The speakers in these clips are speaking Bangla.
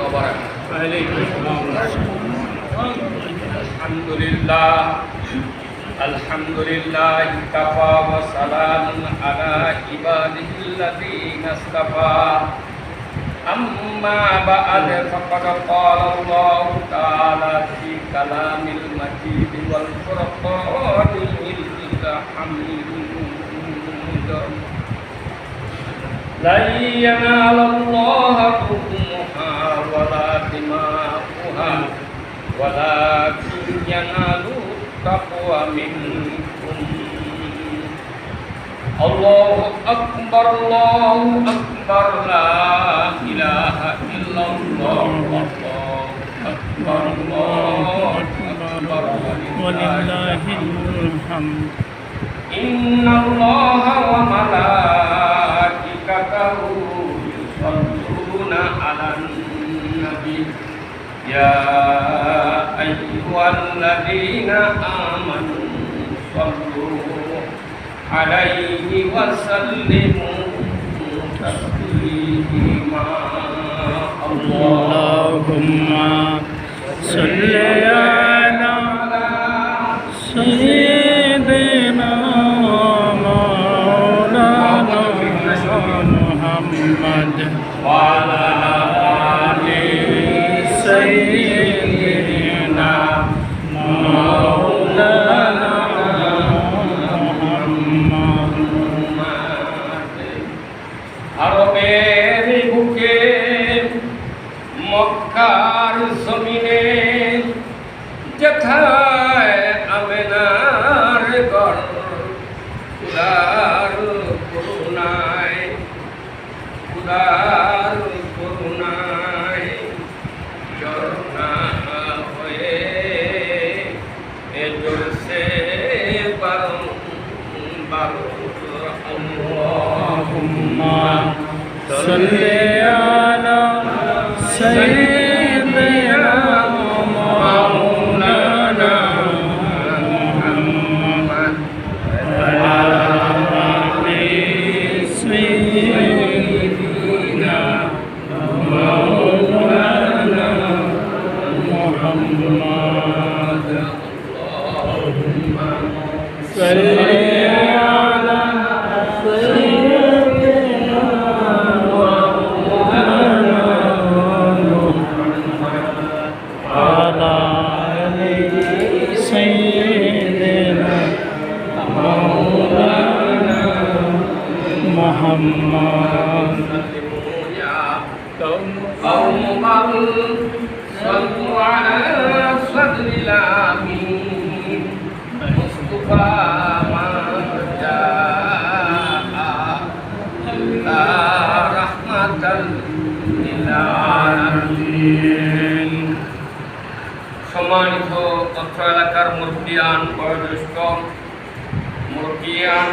وبركاته. الحمد لله كفى وسلام على عباده الذين اصطفى. أما بعد فقد قال الله تعالى في كلام المجيد والفرقان الحميد: لن ينال الله لحومها ولا دماؤها ولكن يناله التقوى منكم. الله أكبر الله أكبر لا إله إلا الله الله أكبر الله أكبر ولله الحمد. إن الله وملائكته يصلون على النبي يا أيها الذين آمنوا صلوا عليه وسلموا تسليما. اللهم صل على سيدنا مولانا محمد وعلى آل سيدنا مولانا আরবের বুকে মক্কার জমিনে যেথায় আমেনার ঘর খুদার করুণায় খুদার করুণায় ঝরনা হয়ে এ জলসে বারো বারো আল্লাহুম্মা সাল্লি আলা সাইয়্যিদিনা মাওলানা মুহাম্মদ ওয়া আলা আলি সাইয়্যিদিনা মাওলানা মুহাম্মদ। আল্লাহুম্মা সাল্লি محمد قوم صلوا على صدر الأمين مصطفى ما جاء إلا رحمة للعالمين। সম্মানিত অত্র এলাকার মুরব্বিয়ান, বয়োজ্যেষ্ঠ মুরব্বিয়ান,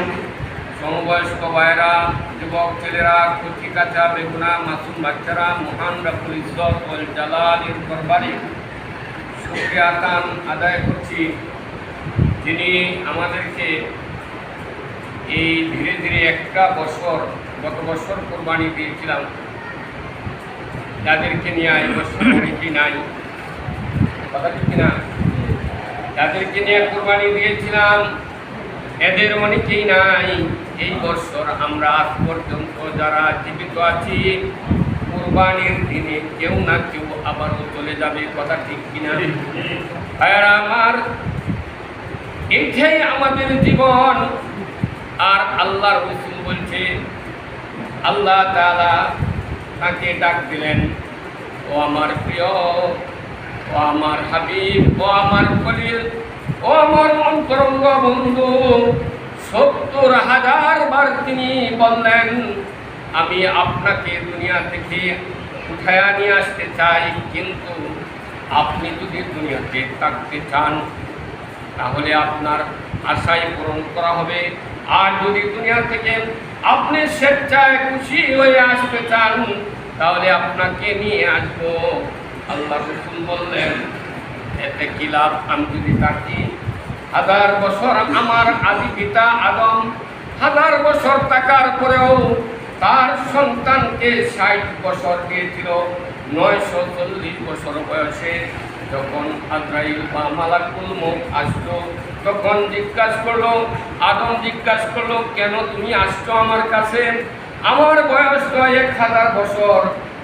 সমবয়স্ক ভাইয়েরা, যুবক ছেলেরা, কচি কাঁচা বেগুনা মাসুম বাচ্চারা, মহান রব্বুল ইজ্জত ওয়াল জালালের দরবারে শুকরিয়া আদায় করছি, যিনি আমাদেরকে এই ধীরে ধীরে একটা বছর, গত বছর কোরবানি দিয়েছিলাম, যাদেরকে নিয়ে এই বছর অনেকেই নাই, কথা ঠিক কিনা, যাদেরকে নিয়ে কোরবানি দিয়েছিলাম এদের অনেকেই নাই। এই বছর আমরা আজ পর্যন্ত যারা জীবিত আছি, কোরবানির দিনে কেউ না কেউ আবারও চলে যাবে, কথা ঠিক কিনা। আর আমার এইটাই আমাদের জীবন। আর আল্লাহর রাসূল বলছে, আল্লাহ তাআলা তাকে ডাক দিলেন, ও আমার প্রিয়, ও আমার হাবিব, ও আমার খলিল, ও আমার অন্তরঙ্গ বন্ধু। ৭০,০০০ বার তিনি বললেন, আমি আপনাকে দুনিয়া থেকে উঠায়া নিয়ে আসতে চাই, কিন্তু আপনি যদি দুনিয়াতে থাকতে চান তাহলে আপনার আশাই পূরণ করা হবে। আর যদি দুনিয়া থেকে আপনি স্বেচ্ছায় খুশি হয়ে আসতে চান তাহলে আপনাকে নিয়ে আসবো। আল্লাহ রাসূল বললেন, এতে কি লাভ? আমি যদি থাকি 1000 বছর, আমার আদি পিতা আদম 1000 বছর থাকার পরেও তার সন্তানকে 60 বছর দিয়েছিল, 940 বছর বয়সে যখন আজরাইল বা মালাকুল মউত আসলো, তখন জিজ্ঞাসা করলো, আদম জিজ্ঞাসা করলো, কেন তুমি আসছো আমার কাছে? আমার বয়স তো 1000 বছর,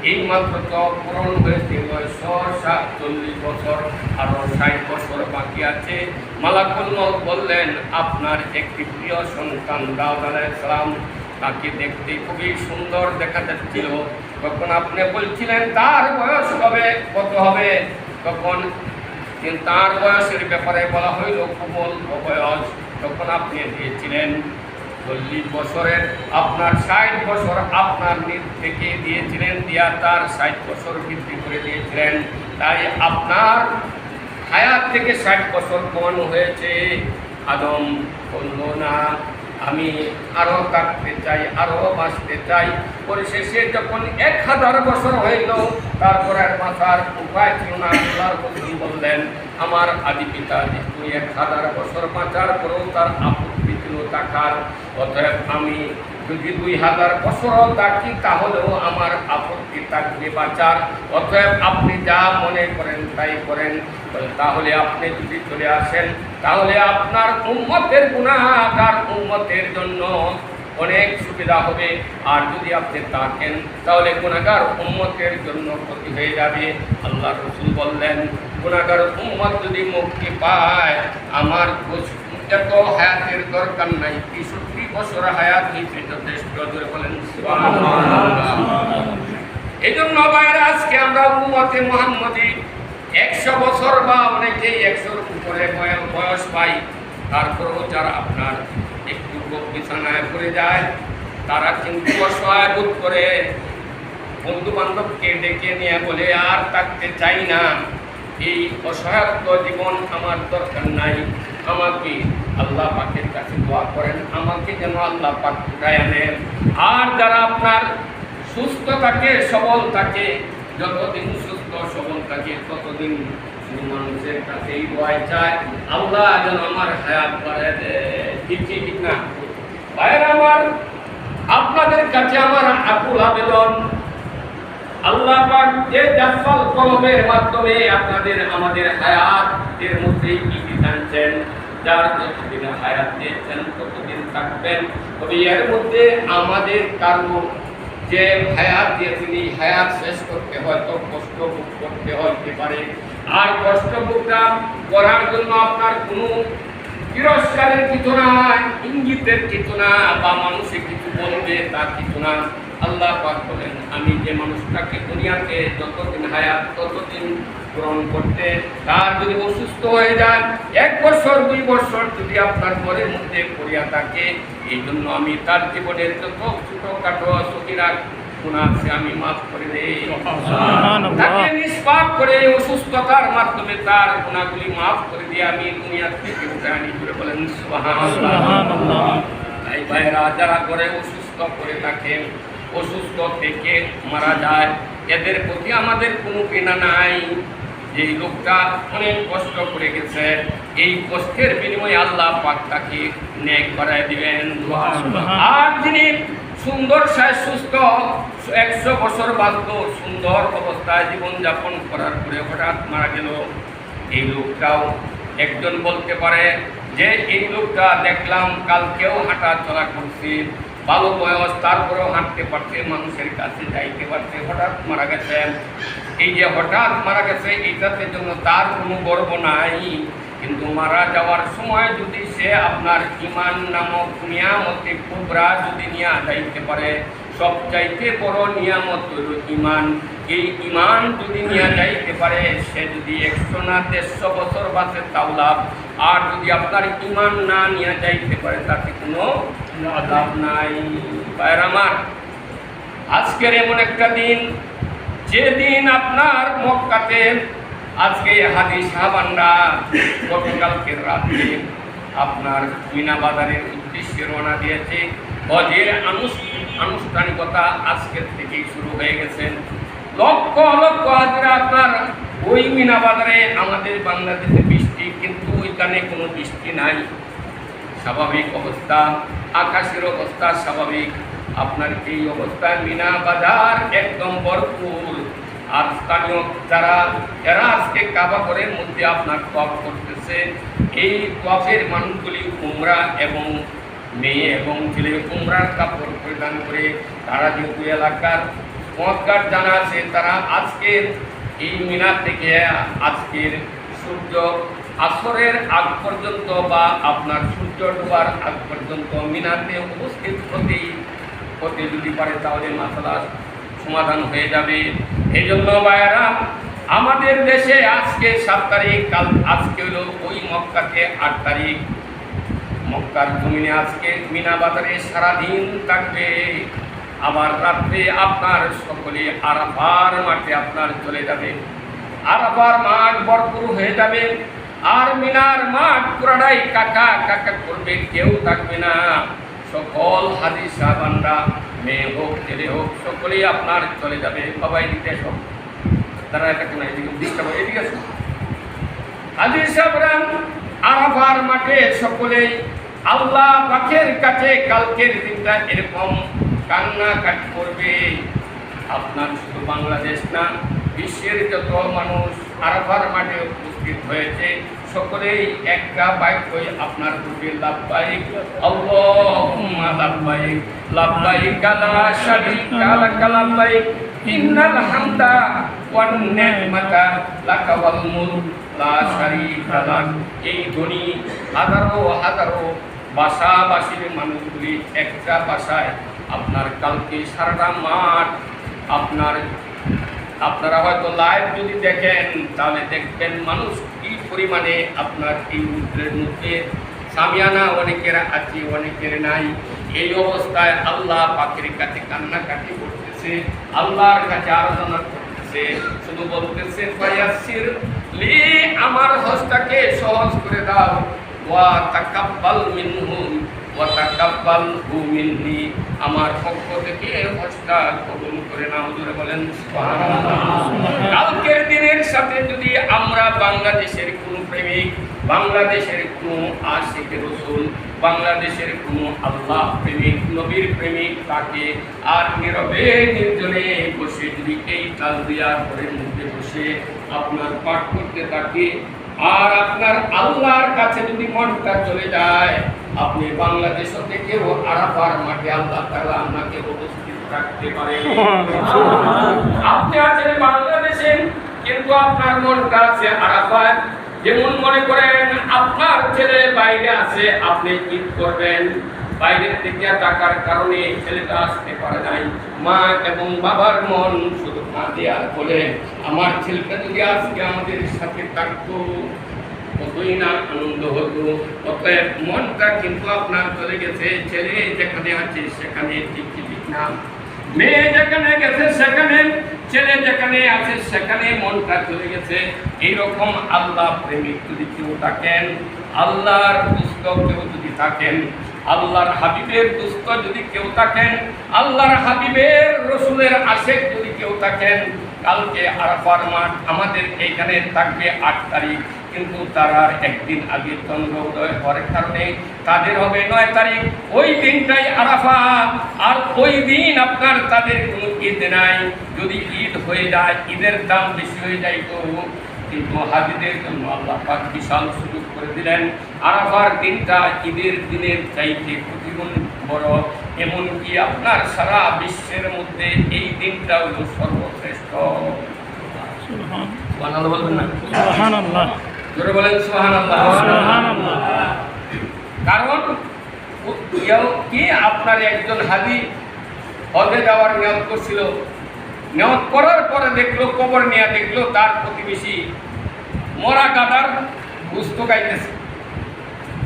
এই মাত্র তো পূরণ হয়েছে 947 বছর, আরো 60 বছর বাকি আছে। মালাকুল মউত বললেন, আপনার একটি প্রিয় সন্তান দাউদ আলাইহিস সালাম, তাকে দেখতে খুবই সুন্দর দেখা যাচ্ছিল। তখন আপনি বলছিলেন তার বয়স কত হবে? তখন তার বয়সের ব্যাপারে বলা হইল খুব অল্প বয়স। তখন আপনি দিয়েছিলেন 40 বছরের, আপনার 60 বছর আপনার নিজ থেকে দিয়েছিলেন, দিয়া তার 60 বছর বৃদ্ধি করে দিয়েছিলেন। তাই আপনার হায়াত থেকে 60 বছর কমানো হয়েছে। আদম বলল, না, আমি আরো থাকতে চাই, আরো বাঁচতে চাই। পরিশেষে যখন 1000 বছর হইল, তারপর আর বাঁচার উপায় ছিল না। আল্লাহর রাসূল বললেন, আমার আদি পিতা যেহেতু 1000 বছর বাঁচার পরেও তার আপত্তি ছিল থাকার, অতএব আমি যদি 2000 বছরও থাকি তাহলেও আমার আপত্তি থাকবে বাঁচার। অতএব আপনি যা মনে করেন তাই করেন। তাহলে আপনি যদি চলে আসেন, তাহলে আপনার উম্মতের গুনাহগার উম্মতের জন্য অনেক সুবিধা হবে। আর যদি আপনি থাকেন, তাহলে গুনাহগার উম্মতের জন্য ক্ষতি হয়ে যাবে। আল্লাহ রাসূল বললেন, গুনাহগার উম্মত যদি মুক্তি পায়, আমার এত হায়াতের দরকার নাই, 63 বছর হায়াত হইতে যথেষ্ট। বলেন সুবহানাল্লাহ। এই জন্য ভাইরা, আজকে আমরা উম্মতে মুহাম্মদী 100 বছর বা অনেকেই 100-র উপরে বয়স পাই, তারপরেও যারা আপনার একটু বিছানায় পড়ে যায়, তারা কিন্তু অসহায় বোধ করে বন্ধু বান্ধবকে ডেকে নিয়ে বলে, আর থাকতে চাই না, এই অসহায়ত্ব জীবন আমার দরকার নাই, আমাকে আল্লাহ পাকের কাছে দোয়া করেন, আমাকে যেন আল্লাহ পাক উঠায় আনেন। আর যারা আপনার সুস্থ থাকে, সবল থাকে, যতদিন সুস্থ সবল থাকে ততদিন মানুষের কাছে এই দোয়া চায়, আল্লাহ যেন আমার হায়াত বাড়ায় দেয়। ঠিক না ভাইয়েরা আমার, আপনাদের কাছে আমার আকুল আবেদন, আল্লাহ পাক যে জাফফাল কলমের মাধ্যমে আপনাদের আমাদের হায়াতের মধ্যে ইতি টানছেন, যার যতদিন হায়াত দিয়েছেন ততদিন থাকবেন। তবে এর মধ্যে আমাদের কারো যে হায়াত দিয়েছেন, এই হায়াত শেষ করতে হয়তো কষ্ট ভোগ করতে হতে পারে। আর কষ্ট ভোগটা করার জন্য আপনার কোনো তিরস্কারের কিছু না, ইঙ্গিতের কিছু না, বা মানুষে কিছু বলবে তার কিছু না। আল্লাহ পাক বলেন, আমি যে মানুষটাকে দুনিয়াতে যতদিন হায়াত ততদিন গ্রহণ করতে, তার যদি অসুস্থ হয়ে যায়, 1 বছর 2 বছর যদি আপনার ঘরের মধ্যে পড়িয়া থাকে, এই জন্য আমি তার জীবনের যত ছোটখাটো সগীরা গুনাহ আছে আমি মাফ করে দেই। তাকে নিষ্পাপ করে অসুস্থতার মাধ্যমে তার গুনাহগুলি মাফ করে দিয়ে আমি দুনিয়া থেকে উঠে আনি। করে বলেন সুবহানাল্লাহ। তাই ভাইরা, যারা ঘরে অসুস্থ করে থাকে, অসুস্থ থেকে মারা যায়, এদের প্রতি আমাদের কোনো ঘৃণা নাই। যে লোকটা অনেক কষ্ট করে গেছে, এই কষ্টের বিনিময়ে আল্লাহ পাক তাকে নেক বাড়ায় দিবেন। আর যিনি সুন্দর সুস্থ 100 বছর বাঁচত, সুন্দর অবস্থায় জীবনযাপন করার পরে হঠাৎ মারা গেল, এই লোকটাও একজন বলতে পারে যে এই লোকটা দেখলাম কালকেও হাঁটা চলা করছে, ভালো বয়স, তারপরেও হাঁটতে পারছে, মানুষের কাছে যাইতে পারছে, হঠাৎ মারা গেছে। এই যে হঠাৎ মারা গেছে, এইটাতে জন্য তার কোনো গর্ব নাই। কিন্তু মারা যাওয়ার সময় যদি সে আপনার ঈমান নামক নিয়ামতে কুবরা যদি নিয়ে যাইতে পারে, সবচাইতে বড় নিয়ামত হল ঈমান। এই ঈমান যদি নিয়ে যাইতে পারে, সে যদি 100 না 150 বছর বাঁচে তাও লাভ। আর যদি আপনার ঈমান না নিয়ে যাইতে পারে, তাতে কোনো লাভ নাই। ভাইরা আমার, আজকের এমন একটা দিন, যেদিন আপনার মক্কাতে আজকে হাজি সাহাবানরা গতকালকের রাতে আপনার মিনা বাজারের উদ্দেশ্যে রওনা দিয়েছে। হজের আনুষ্ঠানিকতা আজকের থেকেই শুরু হয়ে গেছে। লক্ষ লক্ষ হাজিরা আপনার ওই মিনা বাজারে। আমাদের বাংলাদেশে বৃষ্টি, কিন্তু ওইখানে কোনো বৃষ্টি নাই, স্বাভাবিক অবস্থা, আকাশের অবস্থা স্বাভাবিক। আপনার এই অবস্থায় মিনা বাজার একদম ভরপুর। আর স্থানীয় যারা এরা আজকে কাবা ঘরের মধ্যে আপনার তওয়াফ করতেছে, এই তওয়াফের মানুষগুলি উমরা এবং মেয়ে এবং ছেলে উমরার কাপড় পরিধান করে তারা যেহেতু এলাকার মক্কার জানা আছে, তারা আজকের এই মিনা থেকে আজকের সূর্য আসরের আগ পর্যন্ত বা আপনার সূর্য ডোবার আগ পর্যন্ত মিনাতে উপস্থিত হতে যদি পারে তাহলে মাসালা সমাধান হয়ে যাবে। এই জন্য ভাইয়েরা, আমাদের দেশে আজকে 7 তারিখ, কাল আজকে হলো ওই মক্কাতে 8 তারিখ। মক্কার জমিনে আজকে মিনা বাজারে সারাদিন থাকবে, আবার রাত্রে আপনার সকলে আরাফার মাঠে আপনার চলে যাবে। আরাফার মাঠ ভরপুর হয়ে যাবে, আর মিনার মাঠ পুরাটাই কাকা কাকা করবে, কেউ থাকবে না। সকল হাজি সাহাবানরা, মেয়ে হোক ছেলে হোক, সকলেই আপনার চলে যাবে। সবাই দিতে সব তারা একটা কোনো এদিকে আছে হাজি সাহাবরা আরাফার মাঠে সকলেই আল্লাহ পাকের কাছে কালকের দিনটা এরকম কান্নাকাটি করবে। আপনার শুধু বাংলাদেশ না, বিশ্বের যত মানুষ আরাফার মাঠে উপস্থিত হয়েছে সকলেই একটা বাক্যই আপনার প্রতি লাব্বাইক আল্লাহুম্মা লাব্বাইক লাব্বাইক লা শারীকা লাক লাব্বাইক ইন্নাল হামদা ওয়ান নি'মাতা লাকা ওয়াল মুলক লা শারীকা লাক। এই ধ্বনি হাজারো হাজারো ভাষাভাষীর মানুষগুলি একটা ভাষায় আপনার কালকে সারাটা মাঠ আপনারা হয়তো লাইভ যদি দেখেন তাহলে দেখবেন মানুষ কি পরিমাণে আপনার এই রুদ্রের মধ্যে সামিয়ানা অনেকের আছে অনেকের নাই। এই অবস্থায় আল্লাহ পাকের কাছে কান্নাকাটি করতেছে, আল্লাহর কাছে আরাধনা করতেছে, শুধু বলতেছে ফায়াসির লি, আমার হজটাকে সহজ করে দাও, ওয়া তাকাব্বাল মিনহুম ওয়া তাকাব্বালহু মিন্নি, আমার পক্ষ থেকে হজটা কবুল করে নাও। জোরে বলেন সুবহানাল্লাহ। কালকের দিনের সাথে যদি আমরা বাংলাদেশের কোন প্রেমিক, বাংলাদেশের কোন আশিক রাসূল, বাংলাদেশের কোন আল্লাহ প্রেমিক, নবীর প্রেমিক তাকে আর নীরবে নির্জনে বসে যদি এই তালবিয়ার ঘরের মধ্যে বসে আপনার পাঠ করতে থাকে, আর আপনার আল্লাহর কাছে যদি মনটা চলে যায়, আপনি বাংলাদেশ থেকেও আরাফার মাঠে আল্লাহ তাআলা আপনাকে উপস্থিত রাখতে পারেন। আপনি আছেন বাংলাদেশে, কিন্তু আপনার মনটা আছে আরাফায়। যেমন মনে করেন আপনার ছেলে বাইরে আছে, আপনি ঈদ করবেন, বাইরের থেকে টাকার কারণে ছেলেটা আসতে পারে নাই, মা এবং বাবার মন শুধু না দেওয়ার বলে আমার ছেলেটা যদি আজকে আমাদের সাথে থাকতো কতই না আনন্দ হতো। অতএব মনটা কিন্তু আপনার চলে গেছে, ছেলে যেখানে আছে সেখানে ঠিক না, মেয়ে যেখানে গেছে সেখানে, ছেলে যেখানে আছে সেখানে মনটা চলে গেছে। এইরকম আল্লাহ প্রেমিক যদি কেউ থাকেন, আল্লাহর দুষ্ট কেউ যদি থাকেন, আল্লাহর হাবিবের দুষ্ট যদি কেউ থাকেন, আল্লাহর হাবিবের রসুলের আশেক যদি কেউ থাকেন, কালকে আরাফার মাঠ আমাদের এইখানে থাকবে 8 তারিখ, কিন্তু তারা একদিন আগে চন্দ্র উদয় হওয়ার কারণে তাদের হবে 9 তারিখ। ওই দিনটাই আরাফা, আর ওই দিন আপনার তাদের কোনো ঈদ নাই। যদি ঈদ হয়ে যায়, ঈদের দাম বেশি হয়ে যায় তো, কিন্তু হাজিদের জন্য আল্লাহ পাক বিশাল সুযোগ করে দিলেন। আরাফার দিনটা ঈদের দিনের চাইতে প্রতিগুণ বড়। এমনকি আপনার সারা বিশ্বের মধ্যে এই দিনটা হলো সর্বশ্রেষ্ঠ। সুবহানাল্লাহ বলবেন না? সুবহানাল্লাহ জোরে বলেন সুবহানাল্লাহ। সুবহানাল্লাহ। কারণ কি আপনার একজন হাজি হজে যাওয়ার নিয়ত করছিল, নিয়ত করার পরে দেখলো, কবর নিয়ে দেখলো তার প্রতিবেশী মরা গাদার গোস্ত খাইতেছে।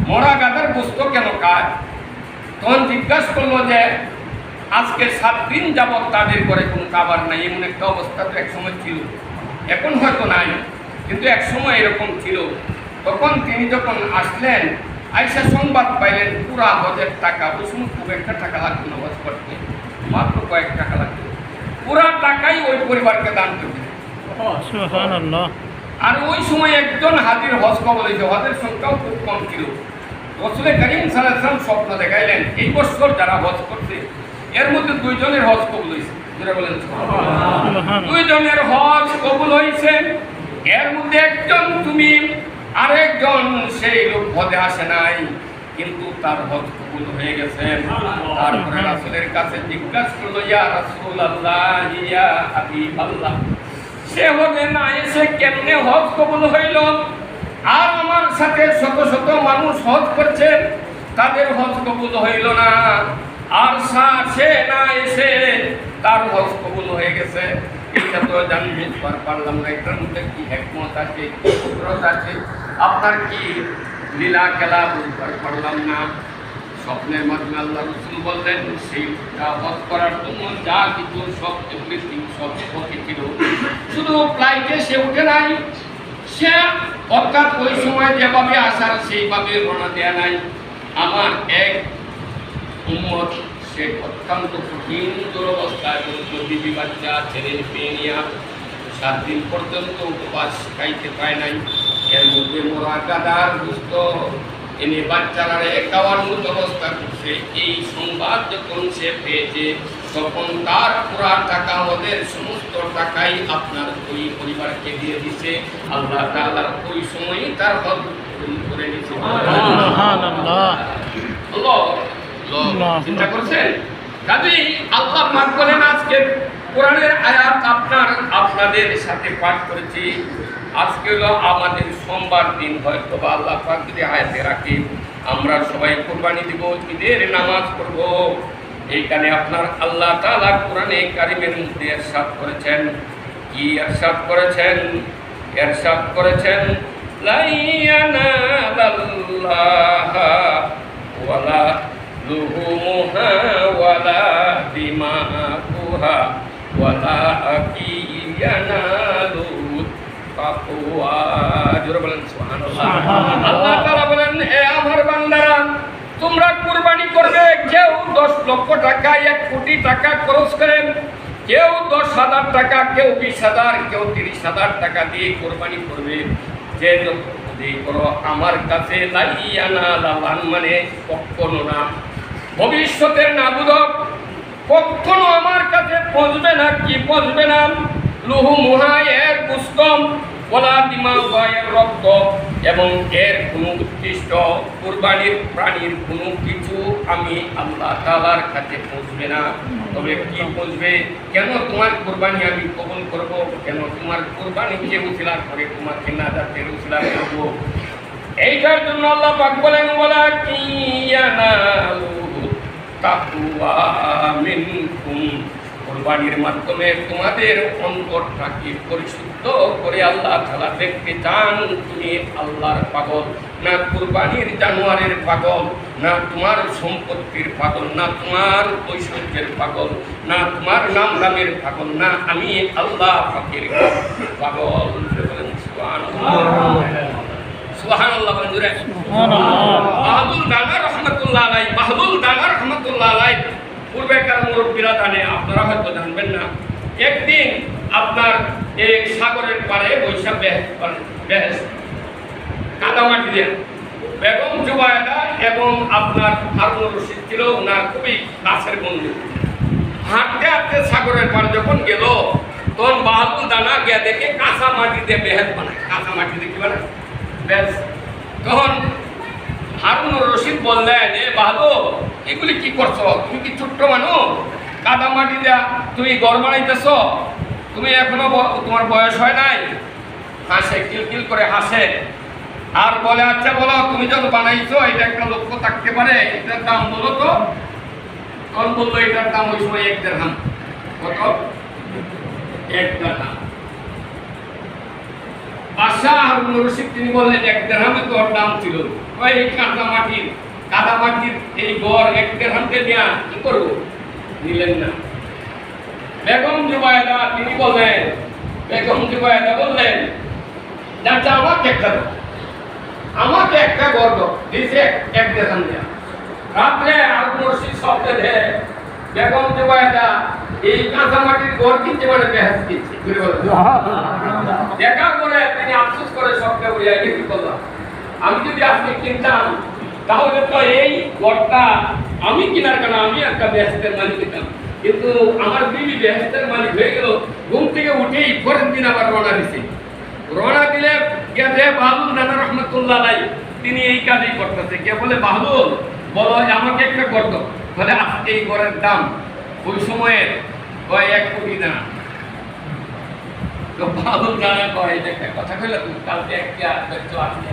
মরা গাদার গোস্ত কেন খায়? তখন জিজ্ঞাসা করলো যে আজকে 7 দিন যাবৎ তাদের করে কোনো খাবার নাই। এমন একটা অবস্থা তো এক সময় ছিল, এখন হয়তো নাই, কিন্তু এক সময় এরকম ছিল। তখন তিনি যখন আসলেন, আইসা সংবাদ পাইলেন পুরা হজের টাকা, ওই সময় খুব একটা টাকা লাগতো না হজ করতে, মাত্র কয়েক টাকা লাগতো, পুরা টাকাই ওই পরিবারকে দান করবে। আর ওই সময় একজন হাজির হজ কবল হয়েছে, হজের সংখ্যাও খুব কম ছিল। রাসূল কারীম সাল্লাল্লাহু আলাইহি ওয়াসাল্লাম স্বপ্ন দেখাইলেন এই বছর যারা হজ করছে এর মধ্যে 2 জনের হজ কবল হয়েছে। জোরে বলেন দুইজনের হজ কবুল হয়েছে, এর মধ্যে একজন তুমি, আরেকজন সেই লোক হজে আসে নাই, কিন্তু তার হজ কবুল হয়ে গেছে। তারপরে রাসূলের কাছে জিজ্ঞাসা করলো, ইয়া রাসূলুল্লাহ, ইয়া হাবিবাল্লাহ, সে হজে না এসে কেমনে হজ কবুল হইল? আর আমার সাথে শত শত মানুষ হজ করছে, তাদের হজ কবুল হইল না, আর সে না এসে তার হজ কবুল হয়ে গেছে। এটা তো জানতে পারলাম না, এটার মধ্যে কি হিকমত আছে, কি কুদরত আছে, আপনার কি লীলা খেলা বুঝতে পারলাম না। স্বপ্নের মাধ্যমে আল্লাহ রাসূল বললেন, সেইটা হজ করার জন্য যা কিছু সব এভরিথিং সব ওকে ছিল, শুধু ফ্লাইটে সে উঠে নাই, সে অর্থাৎ ওই সময় যেভাবে আসার সেইভাবে রওনা দেয়া নাই। আমার এক উম্মত, সে অত্যন্ত কঠিন দুরবস্থায় বিবি বাচ্চা ছেলে পেয়ে নিয়ে 7 দিন পর্যন্ত উপবাস খাইতে পায় নাই। এর মধ্যে মোরা গাদার দুস্থ এনে বাচ্চারা খাওয়ার মতো অবস্থা করছে। এই সংবাদ যখন সে পেয়েছে, তখন তার পুরা টাকা, ওদের সমস্ত টাকাই আপনার ওই পরিবারকে দিয়ে দিছে। আল্লাহ তাআলার ওই সময়ই তার হজ করে দিয়েছে। চিন্তা করছেন? কাজেই আল্লাহ পাক বলেন, আজকে কোরআনের আয়াত আপনাদের সাথে পাঠ করেছি। আজকে হলো আমাদের সোমবার দিন, হয়তো বা আল্লাহ পাক যদি আয়াতে রাখি, আমরা সবাই কুরবানি দিব, ঈদের নামাজ পড়ব। এইখানে আপনার আল্লাহ তাআলা কোরআনে কারিমের মধ্যে ইরশাদ করেছেন, কি ইরশাদ করেছেন? ইরশাদ করেছেন, লা ইয়ানালাল্লাহা ওয়ালা লুহুমুহা ওয়ালা দিমাকুহা ওয়ালাকি ইয়ানালুত তাকওয়া। জোরে বলেন সুবহানাল্লাহ। আল্লাহ তাআলা বলেন, এ আমার বান্দারা, তোমরা কুরবানি করবে, কেউ 10 লক্ষ টাকা, 1 কোটি টাকা খরচ করেন, কেউ 10,000 টাকা, কেউ 20,000, কেউ 30,000 টাকা দিয়ে কুরবানি করবে। যে দিয়ে করো আমার কাছে লাইয়ানা লালান, মানে কখনো না, ভবিষ্যতের না বুধক, কখনো আমার কাছে পৌঁছবে না। কি পৌঁছবে না? লুহু মুহা, এর পুস্তম, ওলা দিমা, এর রক্ত, এবং এর কোনো উৎকৃষ্ট কুরবানির প্রাণীর কোনো কিছু আমি আল্লাহ তাআলার কাছে পৌঁছবে না। তবে কি পৌঁছবে? কেন তোমার কুরবানি আমি কবুল করব? কেন তোমার কুরবানিকে উসিলা করে তোমাকে নাজাতের উসিলা করব? এইটার জন্য আল্লাহ পাক বলেন, ওয়ালাকি ইয়ানালু তাকওয়া মিনকুম, কুরবানির মাধ্যমে তোমাদের অন্তরটাকে পরিশুদ্ধ করে আল্লাহ তাআলা দেখতে চান। তুমি আল্লাহর পাগল না, কুরবানির জানোয়ারের পাগল না, তোমার সম্পত্তির পাগল না, তোমার ঐশ্বর্যের পাগল না, তোমার নাম দামের পাগল না, আমি আল্লাহ পাকের পাগল। সুবহানাল্লাহ। বন্ধুরা, বাহাদুর দানা রহমাতুল্লাহ আলাইহি, বাহাদুর দানা রহমাতুল্লাহ আলাইহি পূর্বেকার মুরব্বীরা জানে, আপনারা হয়তো জানবেন না। একদিন আপনার এই সাগরের পাড়ে বৈশাখ বেহেস কাদামাটি দিয়ে বেগম জুবায়েদা এবং আপনার হারুনুর রশিদ ছিল ওনার খুবই কাছের বন্ধু। হাঁটতে হাঁটতে সাগরের পাড়ে যখন গেল, তখন বাহাদুর দানা গিয়ে দেখে কাঁচা মাটি দিয়ে বেহেস বানায়, কাঁচা মাটি দিয়ে কি বানায়? বেশ। তখন হারুনুর রশিদ বললেন, এ বাহাদুর, এগুলি কি করছো? তুমি কি ছোট্ট মানুষ? কাদা মাটি দেয়া তুমি ঘর বানাইতেছ? তুমি এখনো তোমার বয়স হয় নাই? হাসে, কিলকিল করে হাসে, আর বলে, আচ্ছা বলো, তুমি যখন বানাইছো এটা একটা লক্ষ্য থাকতে পারে, এটার দাম বলো তো। তখন বললো, এটার দাম ওই সময় 1 দিরহাম। কত? 1 দিরহাম। বাদশাহ হারুনুর রশিদ তিনি বললেন, 1 দিরহামে তো ওর দাম ছিল। ওই কাদা মাটির এই গড় 1 দিরহামকে দেয়া কি করবো? নিলেন না। বেগম জুবায়েদা তিনি বললেন, বেগম জুবায়েদা বললেন, চাচা আমাকে একটা দাও, আমাকে একটা গড় দাও। দিয়েছে 1 দিরহাম দেয়া। রাত্রে হারুনুর রশিদ শব্দে দেয়, বেগম জুবায়েদা এই কাঁচা মাটির গড় কিনতে মানে বেহেস কিনছে। দেখা করে তিনি আফসোস করে সবকে বলিয়া, কি করলাম, আমি যদি আজকে কিনতাম তাহলে তো এই গড়টা আমি কিনার কেন, আমি একটা বেহেসের মালিক দিতাম। কিন্তু আমার বিবি বেহেশতের মালিক হয়ে গেল, ঘুম থেকে উঠেই পরের দিন আবার রওনা দিছে। রওনা দিলে গেছে বাহলুল নানা রহমতুল্লাহ আলাই, তিনি এই কাজই করতেছে। কে বলে, বাহলুল বলো আমাকে একটা গর্ত, বলে আজকে এই ঘরের দাম ওই সময়ের কয় 1 কোটি টাকা। তো বাহলুল নানা কয় দেখে কথা কইলা, তুমি কালকে একটা আসবে,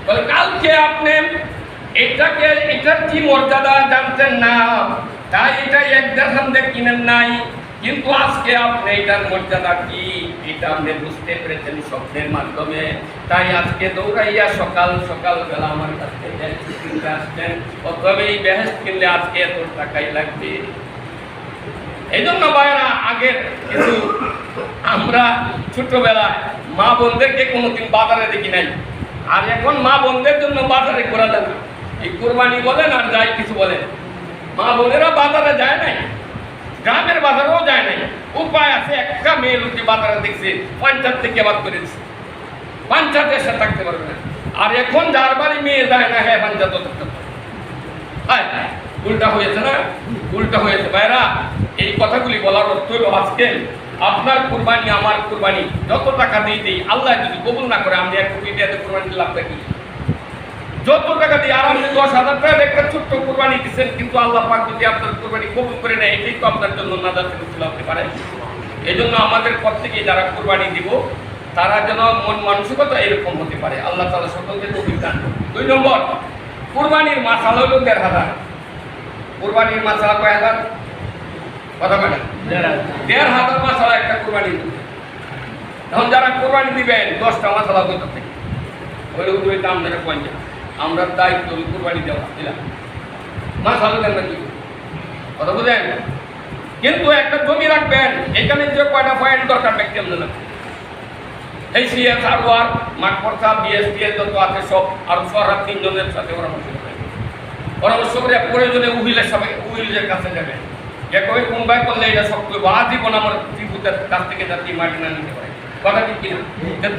বলে কালকে আপনি এটার কি মর্যাদা জানতেন না, তাই এটা 1 দিরহাম দিয়ে কিনেন নাই, কিন্তু আজকে আপনি এটার মর্যাদা কি এটা আপনি বুঝতে পেরেছেন শব্দের মাধ্যমে। তাই আজকে দৌড়াইয়া সকাল বেলা আমার কাছে বেহেশত কিনতে আসছেন, অথবা এই বেহেশত কিনলে আজকে এত টাকাই লাগবে। এই জন্য ভাইরা, আগের কিছু আমরা ছোটবেলায় মা বোনদেরকে কোনোদিন বাজারে দেখি নাই, আর এখন মা বোনদের জন্য বাজারে ঘোরা যায় না। এই কোরবানি বলেন আর যাই কিছু বলেন, মা বোনেরা বাজারে যায় নাই, গ্রামের বাজারেও যায় নাই। উপায় আছে, একটা মেয়ে লোককে বাজারে দেখছে, পঞ্চায়েত থেকে বাদ করে দিচ্ছে, পঞ্চায়েতের সাথে থাকতে পারবে না। আর এখন যার বাড়ি মেয়ে যায় না, হ্যাঁ পঞ্চায়েত থাকতে পারবে। উল্টা হয়েছে না, উল্টা হয়েছে ভাইরা। এই কথাগুলি বলার অর্থ হলো আজকে আপনার কুরবানি আমার কুরবানি যত টাকা দিয়ে দিই, আল্লাহ যদি কবুল না করে, আমি 1 কোটি দিয়ে কুরবানি লাভটা কি? যত টাকা দিয়ে আর আপনি 10,000 টাকার একটা ছোট্ট কুরবানি দিচ্ছেন, কিন্তু আল্লাহ পাক যদি আপনার কুরবানি কবুল করে নেয়, এটাই তো আপনার জন্য নাজাত হতে পারে। এই জন্য আমাদের প্রত্যেকে যারা কুরবানি দিব, তারা যেন মন মানসিকতা এরকম হতে পারে। আল্লাহ তাআলা সকলকে তৌফিক দান করুন। 2 নম্বর, কুরবানির মাসালা হলো 1,500। কুরবানির মাসালা কয় হাজার? কথা বলেন, 1,500 মাসালা একটা কুরবানি। এখন যারা কুরবানি দিবেন 10টা মাসালা করতে থাকে, ওই ওই দাম ধরে পঞ্চাশ, আমরা দায়িত্ব কুরবানি দেওয়া দিলাম, মাসালা দেন না কি কথা বুঝেন। কিন্তু একটা জমি রাখবেন, এখানে যে কয়টা পয়েন্ট দরকার ব্যক্তি না, এই সিএস আর মাঠ পর্চা বিএসপিএস যত আছে সব, আর সরকার 3 জনের সাথে পরামর্শ করে প্রয়োজনে উহিলের কাছে যাবেন। যে কবে মুম্বাই করলে এটা সব করবো, আজীবন আমার ত্রিপুরের কাছ থেকে যাতে মাটি না নিতে পারে। কথা ঠিক কিনা?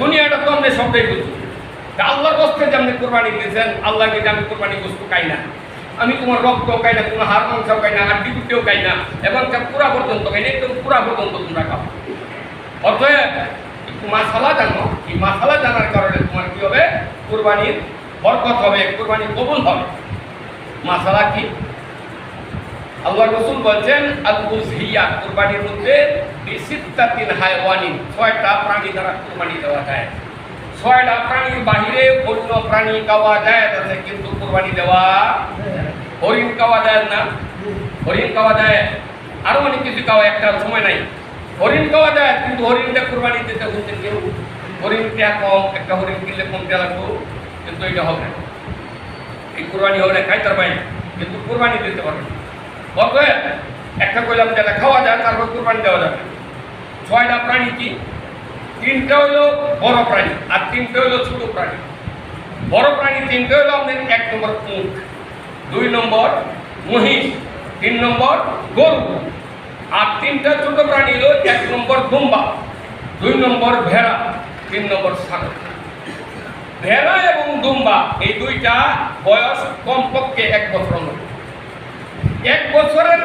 দুনিয়াটা তো আমরা সবটাই বুঝি। আল্লাহর কষ্টে যে আপনি কোরবানি দিয়েছেন, আল্লাহকে যে আমি কোরবানি বস্তু খাই না, আমি তোমার রক্ত খাই না, কোনো হাড় মাংস খাই না, হাড্ডি কুটিও খাই না, এবং পুরা পর্যন্ত খাই না, একদম পুরা পর্যন্ত তোমরা খাও। অতএব মাসালা জানো, এই মাসালা জানার কারণে তোমার কি হবে? কুরবানির বরকত হবে, কুরবানি কবুল হবে। মাসালা কি? আল্লাহ রাসূল বলেন, আল উযহিয়া, কুরবানির মধ্যে বিসিত্তাতিন হায়াওয়ানিন, 6টা প্রাণী দ্বারা কুরবানি দেওয়া যায়। 6টা প্রাণীর বাহিরে অন্য প্রাণী খাওয়া যায় আছে, কিন্তু কুরবানি দেওয়া হরিণ খাওয়া যায় না, হরিণ খাওয়া যায়, আরো অনেক কিছু খাওয়া, একটা সময় নাই। হরিণ খাওয়া যায়, কিন্তু হরিণটা কুরবানি দিতে বলছেন কেউ, হরিণটা কম, একটা হরিণ কিনলে কম টাকা লাগবো, কিন্তু এটা হবে না, এই কুরবানি হবে না, খাইতে পারবেন কিন্তু কুরবানি দিতে পারবেন। অতএব একটা কইলাম যেটা খাওয়া যায়, তারপর কুরবানি দেওয়া যাবে। 6টা প্রাণী কি? 3টা হলো বড় প্রাণী আর 3টা হলো ছোট প্রাণী। বড় প্রাণী 3টা হলো আপনার 1 নম্বর উট, 2 নম্বর মহিষ, 3 নম্বর গরু, আর 3টা ছোট প্রাণী হলো 1 নম্বর দুম্বা, 2 নম্বর ভেড়া, 3 নম্বর ছাগল। ভেড়া এবং দুম্বা এই 2টা বয়স কমপক্ষে 1 বছর মতো। 1 বছরের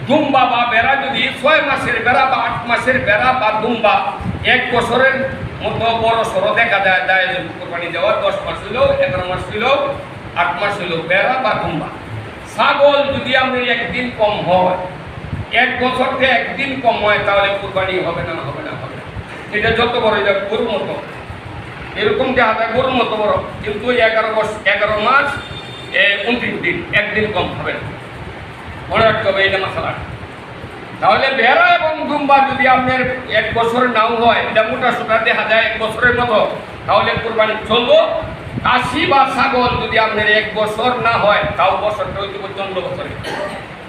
দুম্বা বা ভেড়া যদি 6 মাসের ভেড়া বা 8 মাসের ভেড়া বা দুম্বা 1 বছরের মতো বড় সড়ো দেখা যায় কোরবানি দেওয়া, 10 মাস হইল, 11 মাস হইল, 8 মাস হইল ভেড়া বা দুম্বা। ছাগল যদি আপনার 1 দিন কম হয়, 1 বছর থেকে 1 দিন কম হয়, তাহলে কোরবানি হবে না, হবে না, হবে না। এটা যত বড় গরুর মতো, এরকম দেখা যায় গরুর মতো বড়, কিন্তু 11 মাস 29 দিন, 1 দিন কম হবে না, মনে রাখতে হবে এটা মাসালা। তাহলে ভেড়া এবং দুম্বা যদি আপনার 1 বছর নাও হয়, এটা মোটা সোটা দেখা যায় 1 বছরের মতো, তাহলে কোরবানি চলবো। কাশি বা ছাগল যদি আপনার 1 বছর না হয়, তাও বছরটা হইতে চন্দ্র বছরে,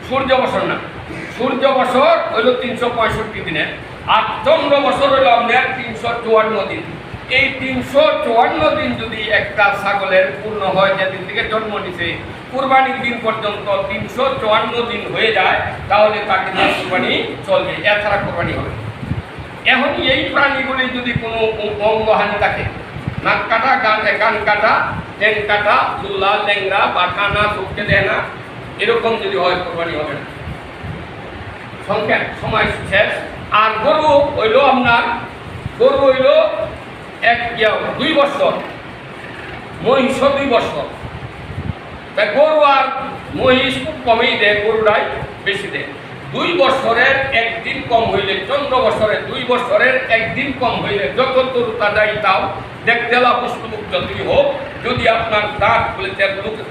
সূর্য বছর না, সূর্য বছর হইল 365 দিনে, আর চন্দ্র বছর হইল আপনার 354 দিন। এই 354 দিন যদি একটা ছাগলের পূর্ণ হয়, যেদিন থেকে জন্ম নিছে কুরবানির দিন পর্যন্ত 354 দিন হয়ে যায়, তাহলে তাকে নিয়ে কুরবানি চলবে, এছাড়া কুরবানি হবে। এখন এই প্রাণীগুলি যদি কোনো অঙ্গহানি থাকে, নাক কাটা, কান কাটা, ঠ্যাং কাটা, লুলা, ল্যাংড়া বা কানা, চোখকে দেয় না, এরকম যদি হয় কুরবানি হবে না। সংখ্যা সময় শেষ। আর গরু হইল আপনার, গরু হইল 2 বছর, মহিষ 2 বছর। তাই গরু আর মহিষ খুব কমেই দেয়, গরুরাই বেশি দেয়। 2 বছরের 1 দিন কম হইলে, 14 বছরের 2 বছরের 1 দিন কম হইলে যত তরুতা যাই তাও দেখতে পুষ্পমুখ যতই হোক, যদি আপনার দাঁত বলে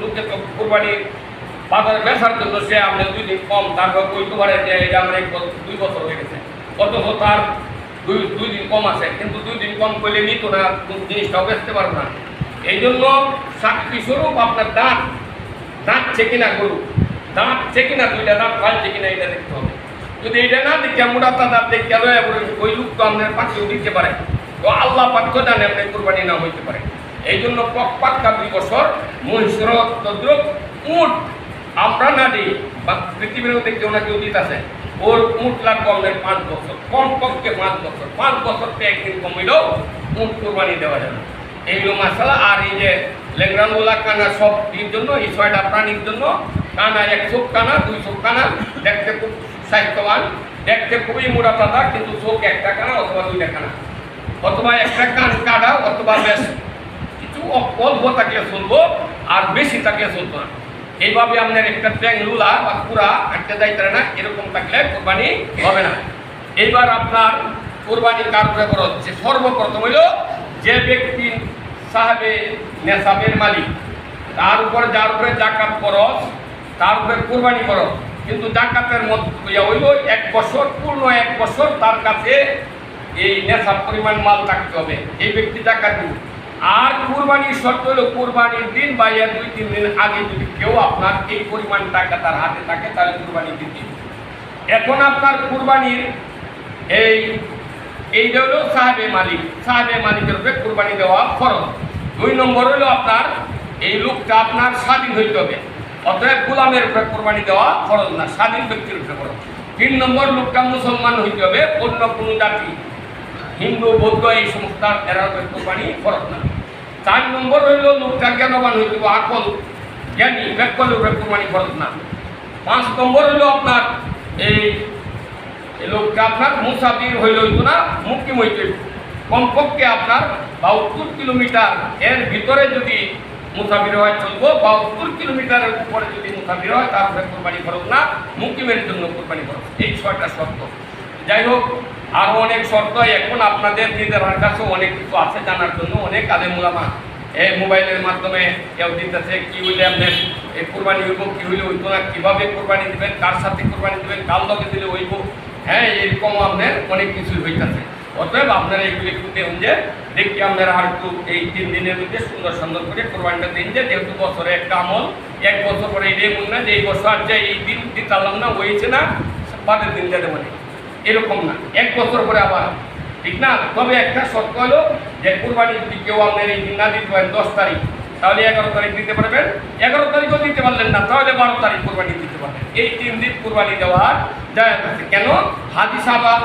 লোকে তো কোরবানির বাজারে বেচার জন্য সে আপনি 2 দিন কম, তারপর বলতে পারে যে এটা আমার 2 বছর হয়ে গেছে, অথচ তার 2 দিন কম আছে, কিন্তু 2 দিন কম করলে নিত না, জিনিসটাও বেচতে পারবো না। এই জন্য সাক্ষী স্বরূপ আপনার দাঁত চেকে না, গরু দাঁত চেকে না, 2টা দাঁত ফালছে কিনা এটা দেখতে হবে। যদি এটা না দেখে মোটাতা দাঁত দেখতে হবে, ওই লোক তো আপনার পাখিও দিতে পারে, তো আল্লাহ পাক তো জানে আপনার কোরবানি না হইতে পারে। এই জন্য পাক্কা 2 বছর। মহিষর তদ্রুপ উট আমরা না দিই, বা পৃথিবীর মধ্যে কেউ না কেউ দিতে আছে, ওর উট লাগবে আপনার 5 বছর, কমপক্ষে 5 বছর। 5 বছরতে 1 দিন কমিলেও উট কোরবানি দেওয়া যাবে। এইগুলো মাসালা। আর এই যে লেংরানুলা কানা সব এর জন্য, এই 6টা প্রাণীর জন্য কানা, 1 চোখ কানা, 2 চোখ কানা, দেখতে খুব সাহিত্যবান, দেখতে খুবই মোটা তাজা, কিন্তু চোখ 1টা কানা অথবা 2টা কানা, অথবা 1টা কান কাটা, অথবা বেশ কিছু অল্প থাকলে চলবো, আর বেশি থাকলে চলতো না। এইভাবে আপনার একটা ট্যাংলুলা বা পুরা একটা যাইতে না, এরকম থাকলে কোরবানি হবে না। এইবার আপনার কোরবানি কার উপরে খরচ হচ্ছে? সর্বপ্রথম হইল যে ব্যক্তি সাহেবে নেশাবের মালিক, তার উপরে যার উপরে জাকাত খরচ, তার উপরে কোরবানি খরচ। কিন্তু জাকাতের মধ্যে হইল 1 বছর, পূর্ণ 1 বছর তার কাছে এই নেশাব পরিমাণ মাল থাকতে হবে, এই ব্যক্তি জাকাত দিবে। আর কুরবানির শর্ত হলো কুরবানির দিন বা 2-3 দিন আগে যদি কেউ আপনার এই পরিমাণ টাকা তার হাতে থাকে, তাহলে কুরবানি দিতে। এখন আপনার কুরবানির এইটা হলো সাহেবে মালিকের উপরে কুরবানি দেওয়া ফরজ। 2 নম্বর হলো আপনার এই লোকটা আপনার স্বাধীন হইতে হবে, অতএব গোলামের উপরে কুরবানি দেওয়া ফরজ না, স্বাধীন ব্যক্তির উপরে ফরজ। 3 নম্বর লোকটা মুসলমান হইতে হবে, অন্য কোনো জাতি, হিন্দু বৌদ্ধ এই সমস্ত এরা কোরবানি ফরজ না। 4 নম্বর হইল লোকটা জ্ঞানবান হইতে হবে, আকল জ্ঞানী ব্যাকলের উপরে কোরবানি ফরজ না। 5 নম্বর হইল আপনার এই লোকটা আপনার মুসাফির হইল না, মুকিম হইতে কমপক্ষে আপনার 72 কিলোমিটার এর ভিতরে যদি মুসাফির হয় চলবো, 72 কিলোমিটারের উপরে যদি মুসাফির হয় তার উপরে কোরবানি ফরজ না, মুকিমের জন্য কোরবানি ফরজ। এই 6টা শর্ত। যাই হোক, আরও অনেক শর্ত এখন আপনাদের নিজের কাছেও অনেক কিছু আছে জানার জন্য। অনেক আলেম উলামা এই মোবাইলের মাধ্যমে কেউ দিতেছে, কী হইলে আপনার এই কোরবানি হইব, কী হইলে হইতো না, কীভাবে কোরবানি দেবেন, কার সাথে কোরবানি দেবেন, কার লগে দিলে হইব, হ্যাঁ এরকম আপনার অনেক কিছুই হইতেছে। অতএব আপনারা এইগুলি একটু দেখুন যে দেখি আপনারা আর একটু এই 3 দিনের মধ্যে সুন্দর করে কোরবানিটা দিন, যে যেহেতু বছরে একটা আমল, 1 বছর পরে এই মন না যে এই বছর যে এই দিন দিতে পারলাম না, হয়েছে না বাদের দিন যেতে মানে এরকম না, 1 বছর পরে আবার, ঠিক না? তবে একটা শর্ত হলো যে কোরবানি যদি কেউ আপনার এই দিন না দিতে পারেন 10 তারিখ, তাহলে 11 তারিখ দিতে পারবেন। 11 তারিখও দিতে পারলেন না, তাহলে 12 তারিখ কোরবানি দিতে পারবেন। এই 3 দিন কোরবানি দেওয়ার জায়েজ আছে। কেন?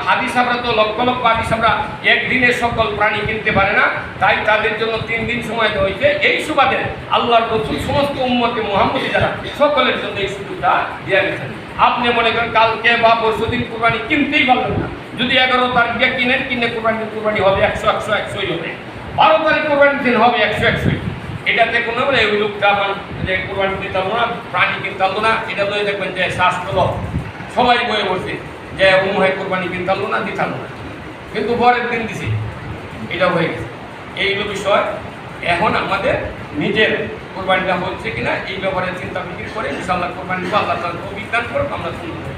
হাদিসাবরা তো লক্ষ হাদিসাবরা একদিনে সকল প্রাণী কিনতে পারে না, তাই তাদের জন্য 3 দিন সময় দেওয়া হয়েছে। এই সুবাদে আল্লাহর রসুল সমস্ত উম্মতে মুহাম্মদী যারা সকলের জন্য এই সুযোগটা দেওয়া গেছে। আপনি মনে করেন কালকে বা পরশু দিন কোরবানি কিনতেই পারলেন না, যদি 11 তারিখ কিনে কোরবানি হবে 100 হবে, 12 তারিখ কোরবানির দিন হবে 100। এটাতে কোনো বলে ওই লোকটা আমার যে কোরবানি দিতে পারবো না, প্রাণী কিনতে পারবো না, এটা তো দেখবেন যে শাস্ত্র সবাই বয়ে বসে যে হয় কোরবানি কিনতে পারবো না, দিতে পারবো না, কিন্তু পরের দিন দিছি, এটাও হয়ে গেছে। এইগুলো বিষয় এখন আমাদের নিজের কোরবানিটা হচ্ছে কিনা এই ব্যাপারে চিন্তা ফিকির করে ইনশাআল্লাহ কোরবানি আল্লাহ তাআলা বিজ্ঞান করে আমরা শুনবো।